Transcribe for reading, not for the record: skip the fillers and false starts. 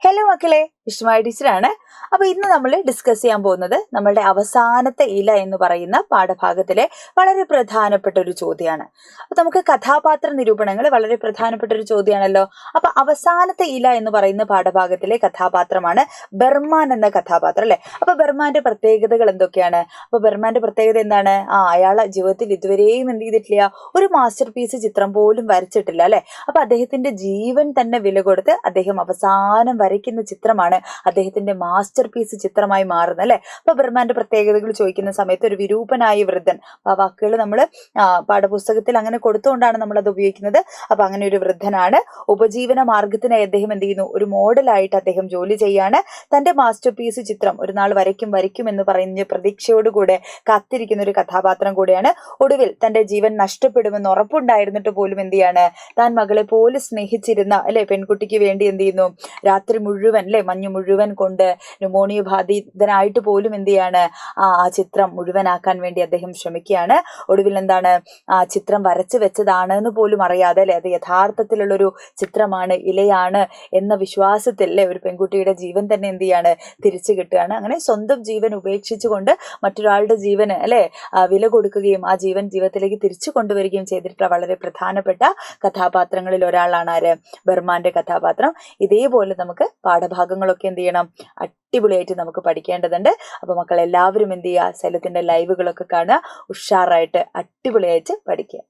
Hello മക്കളെ, വിഷ്ണുമായ ടീച്ചറാണ്. അപ്പൊ ഇന്ന് നമ്മൾ ഡിസ്കസ് ചെയ്യാൻ പോകുന്നത് നമ്മളുടെ അവസാനത്തെ ഇല എന്ന് പറയുന്ന പാഠഭാഗത്തിലെ വളരെ പ്രധാനപ്പെട്ട ഒരു ചോദ്യമാണ്. അപ്പൊ നമുക്ക് കഥാപാത്ര നിരൂപണങ്ങൾ വളരെ പ്രധാനപ്പെട്ട ഒരു ചോദ്യമാണല്ലോ. അപ്പൊ അവസാനത്തെ ഇല എന്ന് പറയുന്ന പാഠഭാഗത്തിലെ കഥാപാത്രമാണ് ബർമാൻ എന്ന കഥാപാത്രം, അല്ലെ? അപ്പൊ ബർമാന്റെ പ്രത്യേകതകൾ എന്തൊക്കെയാണ്? അപ്പൊ ബർമാന്റെ പ്രത്യേകത എന്താണ്? അയാളെ ജീവിതത്തിൽ ഇതുവരെയും എന്ത് ചെയ്തിട്ടില്ല, ഒരു മാസ്റ്റർ പീസ് ചിത്രം പോലും വരച്ചിട്ടില്ല, അല്ലെ? അപ്പൊ അദ്ദേഹത്തിന്റെ ജീവൻ തന്നെ വില കൊടുത്ത് അദ്ദേഹം അവസാനം വരയ്ക്കുന്ന ചിത്രമാണ് അദ്ദേഹത്തിന്റെ മാസ്റ്റർ പീസ് ചിത്രമായി മാറുന്നത്, അല്ലെ? അപ്പൊ ബർമാന്റെ പ്രത്യേകതകൾ ചോദിക്കുന്ന സമയത്ത് ഒരു വിരൂപനായ വൃദ്ധൻ, ആ വാക്കുകൾ നമ്മൾ പാഠപുസ്തകത്തിൽ അങ്ങനെ കൊടുത്തുകൊണ്ടാണ് നമ്മൾ അത് ഉപയോഗിക്കുന്നത്. അപ്പൊ അങ്ങനെ ഒരു വൃദ്ധനാണ്. ഉപജീവന മാർഗത്തിനായി അദ്ദേഹം എന്ത് ചെയ്യുന്നു, ഒരു മോഡലായിട്ട് അദ്ദേഹം ജോലി ചെയ്യാണ്. തന്റെ മാസ്റ്റർ പീസ് ചിത്രം ഒരു നാൾ വരയ്ക്കും എന്ന് പറയുന്ന പ്രതീക്ഷയോടുകൂടെ കാത്തിരിക്കുന്ന ഒരു കഥാപാത്രം കൂടെയാണ്. ഒടുവിൽ തന്റെ ജീവൻ നഷ്ടപ്പെടുമെന്ന് ഉറപ്പുണ്ടായിരുന്നിട്ട് പോലും എന്ത് ചെയ്യാണ്, താൻ മകളെ പോലെ സ്നേഹിച്ചിരുന്ന, അല്ലെ, പെൺകുട്ടിക്ക് വേണ്ടി എന്ത് ചെയ്യുന്നു, രാത്രി മുഴുവൻ, അല്ലെ, മഞ്ഞ് മുഴുവൻ കൊണ്ട് ന്യൂമോണിയ ബാധിതനായിട്ട് പോലും എന്ത് ചെയ്യാണ്, ആ ചിത്രം മുഴുവനാക്കാൻ വേണ്ടി അദ്ദേഹം ശ്രമിക്കുകയാണ്. ഒടുവിൽ എന്താണ്, ആ ചിത്രം വരച്ചു വെച്ചതാണ് എന്ന് പോലും അറിയാതെ, അല്ലെ, അത് യഥാർത്ഥത്തിലുള്ളൊരു ചിത്രമാണ്, ഇലയാണ് എന്ന വിശ്വാസത്തിൽ, അല്ലെ, ഒരു പെൺകുട്ടിയുടെ ജീവൻ തന്നെ എന്ത് ചെയ്യാണ്, തിരിച്ചു കിട്ടുകയാണ്. അങ്ങനെ സ്വന്തം ജീവൻ ഉപേക്ഷിച്ചുകൊണ്ട് മറ്റൊരാളുടെ ജീവന്, അല്ലെ, വില കൊടുക്കുകയും ആ ജീവൻ ജീവിതത്തിലേക്ക് തിരിച്ചു കൊണ്ടുവരികയും ചെയ്തിട്ടുള്ള വളരെ പ്രധാനപ്പെട്ട കഥാപാത്രങ്ങളിൽ ഒരാളാണ് ആര്, ബർമാന്റെ കഥാപാത്രം. ഇതേപോലെ നമുക്ക് പാഠഭാഗങ്ങളൊക്കെ എന്ത് ചെയ്യണം, അടിപൊളിയായിട്ട് നമുക്ക് പഠിക്കേണ്ടതുണ്ട്. അപ്പൊ മക്കൾ എല്ലാവരും എന്ത് ചെയ്യുക, സൈലത്തിന്റെ ലൈവുകളൊക്കെ കാണുക, ഉഷാറായിട്ട് അടിപൊളിയായിട്ട് പഠിക്കുക.